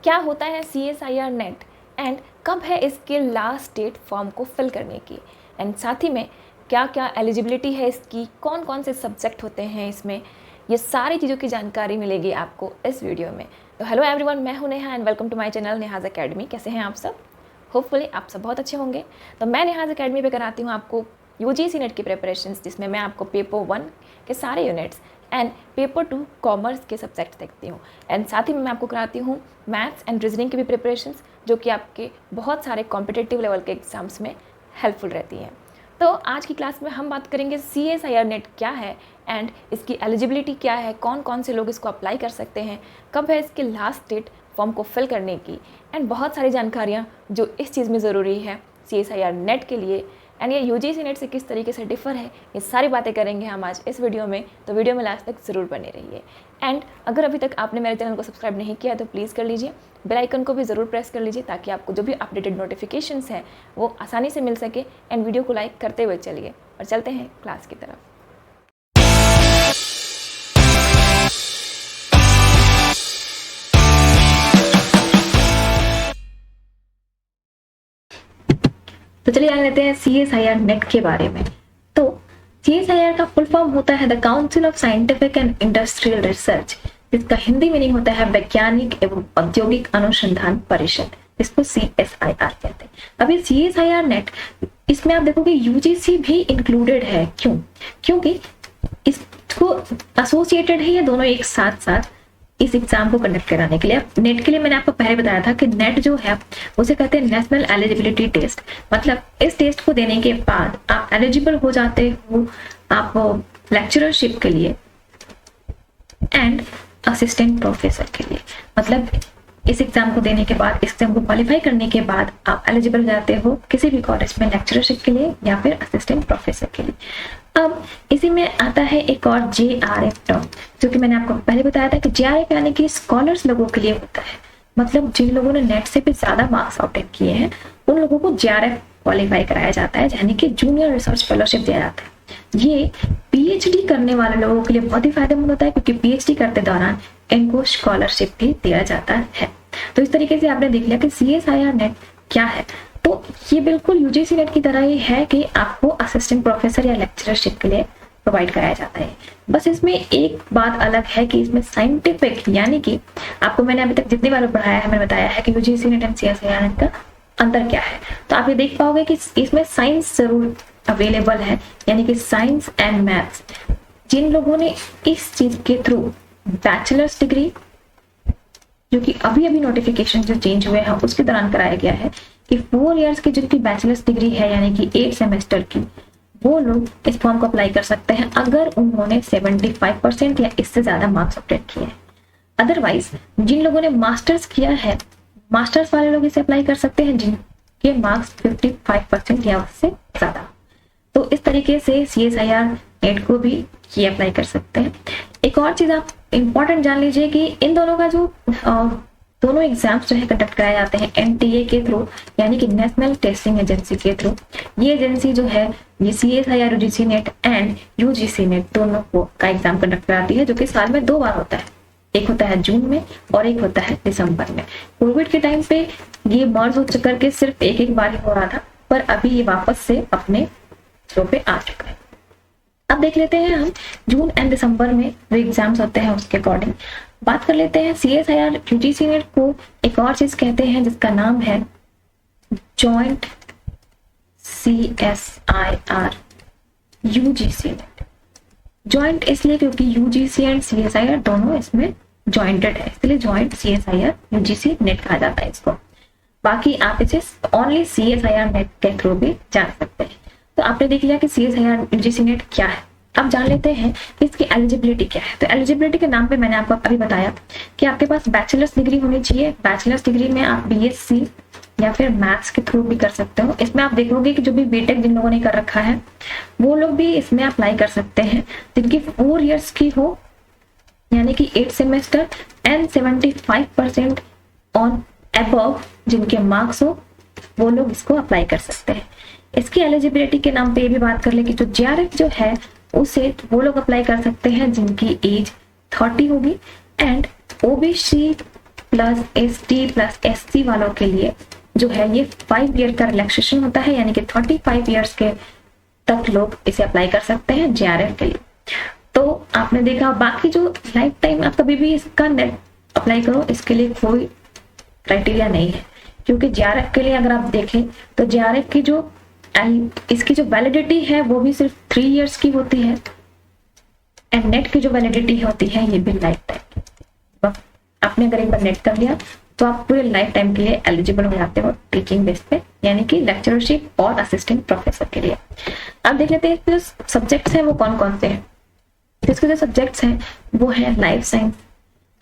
क्या होता है CSIR नेट एंड कब है इसके लास्ट डेट फॉर्म को फिल करने की, एंड साथ ही में क्या क्या एलिजिबिलिटी है इसकी, कौन कौन से सब्जेक्ट होते हैं इसमें, ये सारी चीज़ों की जानकारी मिलेगी आपको इस वीडियो में। तो हेलो एवरीवन, मैं हूं Neha and welcome to my channel Neha's academy. कैसे हैं आप सब? होपफुली आप सब बहुत अच्छे होंगे। तो मैं नेहाज एकेडमी पे कराती हूँ आपको UGC नेट की प्रिपरेशंस, जिसमें मैं आपको पेपर 1 के सारे यूनिट्स एंड पेपर 2 कॉमर्स के सब्जेक्ट देखती हूँ, एंड साथ ही में मैं आपको कराती हूँ मैथ्स एंड रीजनिंग की भी प्रिपरेशंस, जो कि आपके बहुत सारे कॉम्पिटिटिव लेवल के एग्जाम्स में हेल्पफुल रहती हैं। तो आज की क्लास में हम बात करेंगे CSIR नेट क्या है एंड इसकी एलिजिबिलिटी क्या है, कौन कौन से लोग इसको अप्लाई कर सकते हैं, कब है इसकी लास्ट डेट फॉर्म को फिल करने की, एंड बहुत सारी जानकारियाँ जो इस चीज़ में ज़रूरी है CSIR नेट के लिए, एंड ये UGC नेट से किस तरीके से डिफ़र है, ये सारी बातें करेंगे हम आज इस वीडियो में। तो वीडियो में लास्ट तक ज़रूर बने रहिए। एंड अगर अभी तक आपने मेरे चैनल को सब्सक्राइब नहीं किया है तो प्लीज़ कर लीजिए, बेल आइकन को भी ज़रूर प्रेस कर लीजिए, ताकि आपको जो भी अपडेटेड नोटिफिकेशंस हैं वो आसानी से मिल सके। एंड वीडियो को लाइक करते हुए चलिए और चलते हैं क्लास की तरफ। तो चलिए जान लेते हैं CSIR नेट के बारे में। तो CSIR का फुल फॉर्म होता है the council of scientific and industrial research, जिसका हिंदी मीनिंग होता है वैज्ञानिक एवं औद्योगिक अनुसंधान परिषद, इसको CSIR कहते हैं। अभी CSIR नेट, इसमें आप देखोगे UGC भी इंक्लूडेड है। क्योंकि इसको एसोसिएटेड है, ये दोनों एक साथ साथ इस एग्जाम को कंडक्ट कराने के लिए। नेट के लिए मैंने आपको पहले बताया था कि नेट जो है उसे कहते हैं नेशनल एलिजिबिलिटी टेस्ट। मतलब इस टेस्ट को देने के बाद आप एलिजिबल हो जाते हो आप लेक्चरशिप के लिए एंड असिस्टेंट प्रोफेसर के लिए। मतलब इस एग्जाम को देने के बाद, इस एग्जाम को क्वालिफाई करने के बाद आप एलिजिबल हो जाते हो किसी भी कॉलेज में लेक्चरशिप के लिए या फिर असिस्टेंट प्रोफेसर के लिए। अब इसी में आता है एक और JRF टर्म, जो कि मैंने आपको पहले बताया था कि JRF यानी कि स्कॉलर्स लोगों के लिए होता है। मतलब जिन लोगों ने नेट से भी ज्यादा मार्क्स ऑब्टेन किए हैं उन लोगों को JRF क्वालिफाई कराया जाता है, यानी कि जूनियर रिसर्च फेलोशिप दिया जाता है। ये PhD करने वाले लोगों के लिए बहुत ही फायदेमंद होता है, क्योंकि PhD करते दौरान इनको स्कॉलरशिप भी दिया जाता है। तो इस तरीके से आपने देख लिया कि CSIR नेट क्या है। तो ये बिल्कुल UGC नेट की तरह ही है कि आपको असिस्टेंट प्रोफेसर या लेक्चरशिप के लिए प्रोवाइड कराया जाता है। बस इसमें एक बात अलग है कि इसमें साइंटिफिक, यानी कि आपको मैंने अभी तक जितनी बार पढ़ाया है मैंने बताया है कि UGC net and CSIR net का अंतर क्या है। तो आप ये देख पाओगे कि इसमें साइंस जरूर अवेलेबल है, यानी कि साइंस एंड मैथ्स। जिन लोगों ने इस चीज के थ्रू बैचलर्स डिग्री, जो कि अभी अभी नोटिफिकेशन जो चेंज हुए हैं उसके दौरान कराया गया है कि 4 इयर्स की जिनकी बैचलर्स डिग्री है, यानी कि 8 सेमेस्टर की, वो लोग इस फॉर्म को अप्लाई कर सकते हैं अगर उन्होंने 75% या इससे ज्यादा मार्क्स ऑब्टेन किए हैं। अदरवाइज जिन लोगों ने मास्टर्स किया है, मास्टर्स वाले लोग इसे अप्लाई कर सकते हैं जिनके मार्क्स 55% या उससे ज्यादा। तो इस तरीके से CSIR नेट को भी ये अप्लाई कर सकते हैं। एक और चीज आप इंपॉर्टेंट जान लीजिए कि इन दोनों का जो दोनों एग्जाम्स जो है कंडक्ट कराए जाते हैं NTA के थ्रू, यानी कि नेशनल टेस्टिंग एजेंसी के थ्रू। ये एजेंसी जो है ये CSIR UGC net and UGC net दोनों को का एग्जाम कंडक्ट कराती है, जो कि साल में 2 बार होता है। एक होता है जून में और एक होता है दिसंबर में। कोविड के टाइम पे ये मर्ज हो चुकर के सिर्फ एक बार ही हो रहा था, पर अभी ये वापस से अपने शो पे आ चुका है। अब देख लेते हैं हम जून एंड दिसंबर में जो एग्जाम्स होते हैं उसके अकॉर्डिंग बात कर लेते हैं। CSIR UGC नेट को एक और चीज कहते हैं जिसका नाम है joint CSIR UGC net. Joint इसलिए क्योंकि UGC एंड CSIR दोनों इसमें जॉइंटेड है, इसलिए जॉइंट CSIR UGC नेट कहा जाता है इसको। बाकी आप इसे ओनली CSIR नेट के थ्रू भी जान सकते हैं। तो आपने देख लिया कि CSIR UGC नेट क्या है। अब जान लेते हैं कि इसकी एलिजिबिलिटी क्या है। तो एलिजिबिलिटी के नाम पे मैंने आपको अभी बताया कि आपके पास बैचलर्स डिग्री होनी चाहिए। बैचलर्स डिग्री में आप BSc या फिर मैथ्स के थ्रू भी कर सकते हो। इसमें आप देखोगे कि जो भी बीटेक जिन लोगों ने कर रखा है वो लोग भी इसमें अप्लाई कर सकते हैं, जिनकी 4 इयर्स की हो, यानी कि 8 सेमेस्टर एंड 75% ऑन अबव जिनके मार्क्स हो, वो लोग इसको अप्लाई कर सकते हैं। इसकी एलिजिबिलिटी के नाम पे ये भी बात कर ले कि जो JRF जो है उसे वो लोग अप्लाई कर सकते हैं जिनकी एज 30 होगी, and OBC plus ST plus SC वालों के लिए जो है ये 5 ईयर का रिलैक्सेशन होता है, यानी कि 35 ईयर्स के तक लोग इसे अप्लाई कर सकते हैं JRF के लिए। तो आपने देखा, बाकी जो लाइफ टाइम आप कभी भी इसका नेट अप्लाई करो, इसके लिए कोई क्राइटेरिया नहीं है, क्योंकि JRF के लिए अगर आप देखें तो JRF की जो इसकी जो वैलिडिटी है वो भी सिर्फ 3 ईयर्स की होती है, एंड नेट की जो वैलिडिटी होती है ये भी लाइफ टाइम। आपने अगर एक बार नेट कर लिया तो आप पूरे लाइफ टाइम के लिए एलिजिबल हो जाते हो टीचिंग बेस पे, यानी कि लेक्चरशिप और असिस्टेंट प्रोफेसर के लिए। अब देख लेते हैं जो सब्जेक्ट्स हैं वो कौन कौन से हैं। इसके जो सब्जेक्ट्स हैं वो है life science,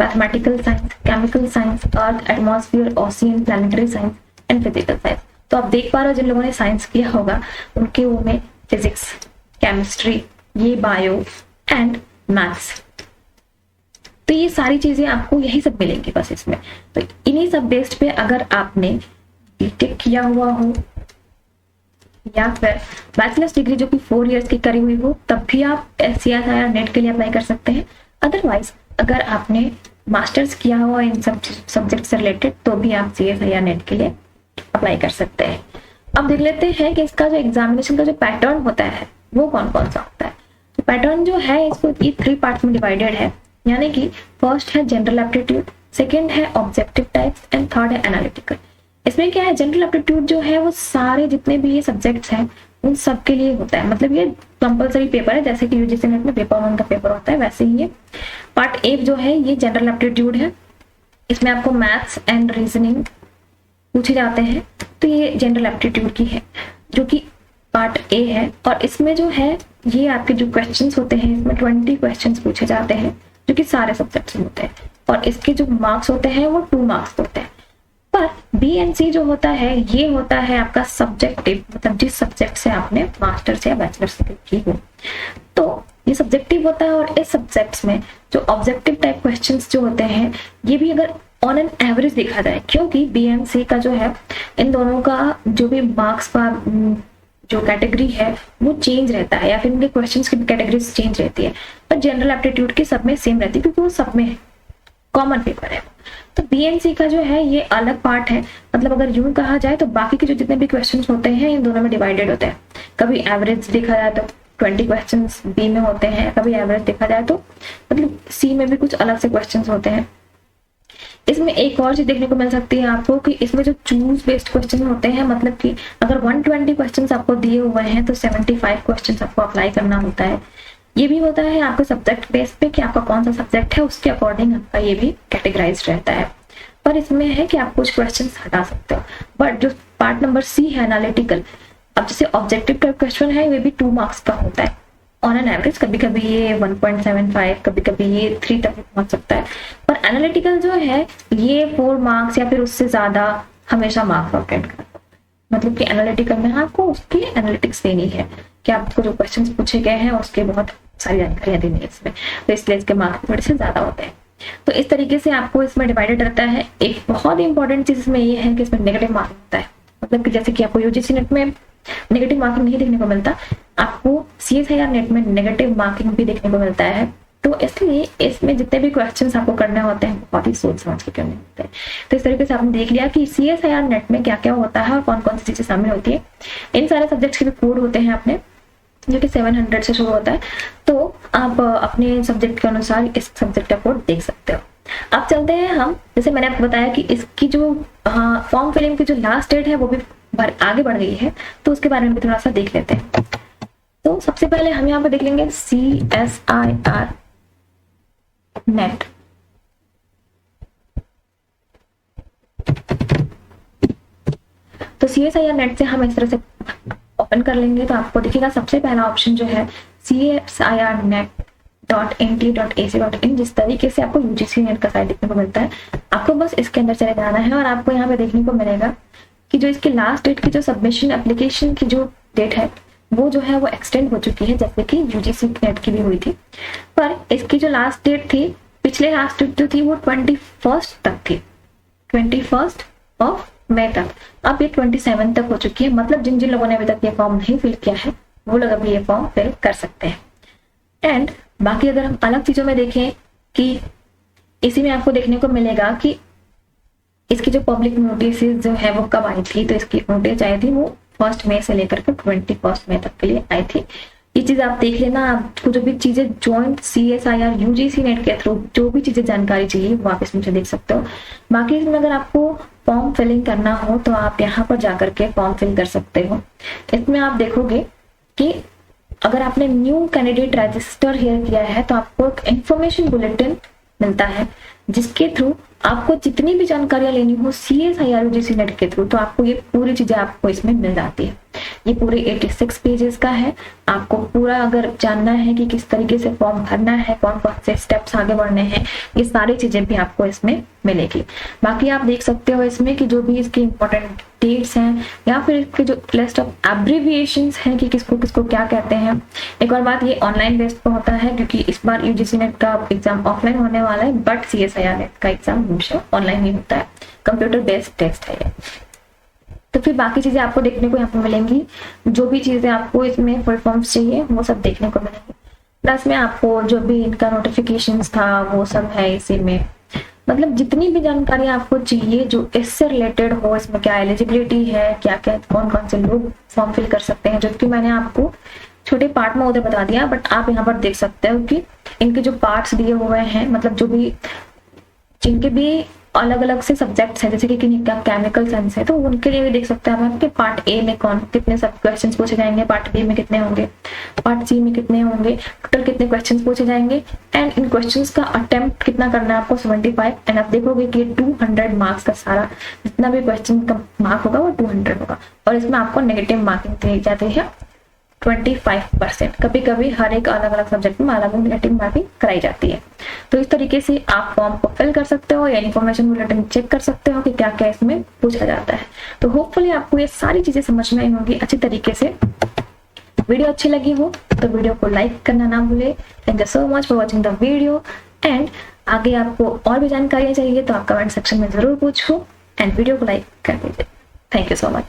mathematical science, chemical science, earth, atmosphere, ocean, planetary science and physical science. तो आप देख पा रहे हो जिन लोगों ने साइंस किया होगा उनके वो में फिजिक्स, केमिस्ट्री, ये बायो एंड मैथ्स, तो ये सारी चीजें आपको यही सब मिलेंगी बस इसमें। तो इन्हीं सब बेस्ड पे अगर आपने बीटेक किया हुआ हो या फिर बैचलर्स डिग्री जो कि 4 इयर्स की करी हुई हो, तब भी आप CSIR नेट के लिए अप्लाई कर सकते हैं। अदरवाइज अगर आपने मास्टर्स किया हुआ इन सब सब्जेक्ट से रिलेटेड तो भी आप CSIR नेट के लिए अप्लाई कर सकते हैं। अब देख लेते हैं कि इसका जो एग्जामिनेशन का जो पैटर्न होता है वो कौन कौन सा होता है। तो पैटर्न जो है इसको ये 3 पार्ट्स में डिवाइडेड है, यानी कि फर्स्ट है जनरल एप्टीट्यूड, सेकंड है ऑब्जेक्टिव टाइप्स एंड थर्ड है एनालिटिकल। इसमें क्या है, जनरल एप्टीट्यूड जो है वो सारे जितने भी ये सब्जेक्ट्स हैं उन सब के लिए होता है, मतलब ये कंपलसरी पेपर है, जैसे कि यूजीसी नेट में पेपर 1 का पेपर होता है वैसे ही ये पार्ट ए जो है ये जनरल एप्टीट्यूड है। इसमें आपको मैथ्स एंड रीजनिंग पूछे जाते हैं, तो ये जनरल एप्टीट्यूड की है जो कि पार्ट ए है। और इसमें जो है ये आपके जो क्वेश्चंस होते हैं इसमें 20 क्वेश्चंस पूछे जाते हैं जो कि सारे सब्जेक्ट्स में होते हैं, और इसके जो मार्क्स होते हैं वो 2 मार्क्स होते हैं। पर BNC जो होता है ये होता है आपका सब्जेक्टिव, मतलब जिस सब्जेक्ट से आपने मास्टर्स या बैचलर्स की हो तो ये सब्जेक्टिव होता है। और इस सब्जेक्ट्स में जो ऑब्जेक्टिव टाइप क्वेश्चंस जो होते हैं ये भी अगर ऑन एन एवरेज देखा जाए, क्योंकि BNC का जो है इन दोनों का जो भी मार्क्स का जो कैटेगरी है वो चेंज रहता है, या फिर इनके क्वेश्चंस की कैटेगरीज चेंज रहती है, पर जनरल एप्टीट्यूड की सब में सेम रहती है क्योंकि वो सब में कॉमन पेपर है। तो BNC का जो है ये अलग पार्ट है, मतलब अगर यूं कहा जाए तो बाकी के जो जितने भी क्वेश्चंस होते हैं इन दोनों में डिवाइडेड होते हैं। कभी एवरेज देखा जाए तो 20 क्वेश्चंस B में होते हैं, कभी एवरेज देखा जाए तो मतलब C में भी कुछ अलग से क्वेश्चंस होते हैं। इसमें एक और चीज देखने को मिल सकती है आपको कि इसमें जो चूज बेस्ड क्वेश्चन होते हैं, मतलब कि अगर 120 क्वेश्चंस आपको दिए हुए हैं तो 75 क्वेश्चंस आपको अप्लाई करना होता है। ये भी होता है आपके सब्जेक्ट बेस पे कि आपका कौन सा सब्जेक्ट है उसके अकॉर्डिंग आपका ये भी कैटेगराइज रहता है। पर इसमें है कि आप कुछ क्वेश्चंस हटा सकते हो। बट जो पार्ट नंबर C है एनालिटिकल, अब जैसे ऑब्जेक्टिव टाइप क्वेश्चन है ये भी 2 मार्क्स का होता है ऑन एन एवरेज, कभी कभी ये 1.75, कभी कभी ये 3 तक पहुंच सकता है। पर एनालिटिकल जो है ये 4 मार्क्स या फिर उससे ज्यादा हमेशा मार्क्स ऑब्टेन करता है, मतलब कि एनालिटिकल में आपको उसकी एनालिटिक्स देनी है कि आपको जो क्वेश्चंस पूछे गए हैं उसके बहुत सारी जानकारियां देनी है इसमें, तो इसलिए इसके मार्क्स थोड़े से ज्यादा होते हैं। तो इस तरीके से आपको इसमें डिवाइडेड रहता है। एक बहुत इंपॉर्टेंट चीज इसमें ये है कि इसमें नेगेटिव मार्किंग होता है, मतलब कि जैसे कि आपको यूजीसी नेट में नेगेटिव मार्किंग नहीं देखने को मिलता, आपको CSIR नेट में नेगेटिव मार्किंग भी देखने को मिलता है। तो इसलिए इसमें जितने भी क्वेश्चंस आपको करने होते हैं बहुत ही सोच समझ के करने होते हैं। तो इस तरीके से आपने देख लिया कि CSIR नेट में क्या क्या होता है और कौन कौन सी चीजें शामिल होती है। इन सारे सब्जेक्ट्स के भी कोड होते हैं अपने, जो कि 700 से शुरू होता है, तो आप अपने सब्जेक्ट के अनुसार इस सब्जेक्ट का कोड देख सकते हो। अब चलते हैं हम, जैसे मैंने आपको बताया कि इसकी जो फॉर्म फिलिंग की जो लास्ट डेट है वो भी आगे बढ़ गई है, तो उसके बारे में भी थोड़ा सा देख लेते हैं। तो सबसे पहले हम यहाँ पे देख लेंगे CSIR नेट। तो CSIR नेट से हम इस तरह से ओपन कर लेंगे तो आपको दिखेगा सबसे पहला ऑप्शन जो है CSIRnet.nt.ac.in। जिस तरीके से आपको यूजीसी नेट का साइट देखने को मिलता है, आपको बस इसके अंदर चले जाना है और आपको यहाँ पे देखने को मिलेगा कि जो इसकी लास्ट डेट की जो सबमिशन एप्लीकेशन की जो डेट है वो जो है वो एक्सटेंड हो चुकी है, जैसे कि यूजीसी नेट की भी हुई थी। पर इसकी जो लास्ट डेट थी, पिछले लास्ट डेट जो थी वो 21 तक थी, 21 मई तक। अब ये 27 तक हो चुकी है, मतलब जिन जिन लोगों ने अभी तक ये फॉर्म नहीं फिल किया है वो लोग अभी ये फॉर्म फिल कर सकते हैं। एंड बाकी अगर हम अलग चीजों में देखें कि इसी में आपको देखने को मिलेगा कि इसकी जो पब्लिक नोटिस जो है वो कब आई थी, तो इसकी नोटिस आई थी वो 1 मई से लेकर के 21 मई तक के लिए आई थी। ये चीज आप देख लेना। आपको जो भी चीजें ज्वाइंट CSIR UGC नेट के थ्रू जो भी चीजें जानकारी चाहिए वो आप इसमें से देख सकते हो। बाकी इसमें अगर आपको फॉर्म फिलिंग करना हो तो आप यहाँ पर जाकर के फॉर्म फिल कर सकते हो। इसमें आप देखोगे कि अगर आपने न्यू कैंडिडेट रजिस्टर हियर किया है तो आपको एक इंफॉर्मेशन बुलेटिन मिलता है जिसके थ्रू आपको जितनी भी जानकारियां लेनी हो CSIR UGC नेट के थ्रू, तो आपको ये पूरी चीजें आपको इसमें मिल जाती है। ये पूरे 86 पेजेस का है। आपको पूरा अगर जानना है कि किस तरीके से फॉर्म भरना है, कौन कौन से स्टेप्स आगे बढ़ने हैं, ये सारी चीजें भी आपको इसमें मिलेगी। बाकी आप देख सकते हो इसमें कि जो भी इसकी इंपॉर्टेंट डेट्स हैं या फिर इसके जो लिस्ट ऑफ एब्रिविएशंस हैं कि किसको किसको क्या कहते हैं। एक और बात, ये ऑनलाइन बेस्ड पे होता है क्योंकि इस बार UGC नेट का एग्जाम ऑफलाइन होने वाला है, बट CSIR नेट का एग्जाम हमेशा ऑनलाइन ही होता है। कंप्यूटर बेस्ड टेस्ट है ये। तो फिर बाकी चीजें आपको देखने को यहाँ पे मिलेंगी। जो भी चीजें आपको इसमें फुल फॉर्म्स चाहिए वो सब देखने को मिलेंगी। प्लस में आपको जो भी इनका नोटिफिकेशंस था वो सब है इसी में। मतलब जितनी भी जानकारी आपको चाहिए जो इससे रिलेटेड हो, इसमें क्या एलिजिबिलिटी है, क्या क्या कौन कौन से लोग फॉर्म फिल कर सकते हैं, जो कि मैंने आपको छोटे पार्ट में उधर बता दिया, बट आप यहाँ पर देख सकते हो कि इनके जो पार्ट्स दिए हुए हैं, मतलब जो भी जिनके भी अलग अलग से सब्जेक्ट्स हैं, जैसे कि किन्हीं का केमिकल साइंस है तो उनके लिए भी देख सकते हैं आप कि पार्ट A में कौन कितने सब क्वेश्चंस पूछे जाएंगे, पार्ट B में कितने होंगे, पार्ट C में कितने होंगे, टोटल कितने क्वेश्चंस पूछे जाएंगे, एंड इन क्वेश्चंस का अटेम्प्ट कितना करना है आपको 75। एंड आप देखोगे कि 200 मार्क्स का सारा जितना भी क्वेश्चन का मार्क होगा वो 200 होगा। और इसमें आपको नेगेटिव मार्किंग दी जाती है 25%। कभी कभी हर एक अलग अलग सब्जेक्ट में अलग अलग नेगेटिव मार्किंग कराई जाती है। तो इस तरीके से आप फॉर्म को फिल कर सकते हो या इन्फॉर्मेशन बुलेटिन चेक कर सकते हो कि क्या क्या इसमें पूछा जाता है। तो होपफुली आपको ये सारी चीजें समझ में आई होंगी अच्छी तरीके से। वीडियो अच्छी लगी हो तो वीडियो को लाइक करना ना भूले। Thank you so much for watching the video. And आगे आपको और भी जानकारियां चाहिए तो आप कमेंट सेक्शन में जरूर पूछो एंड वीडियो को लाइक कर दीजिए। Thank you so much.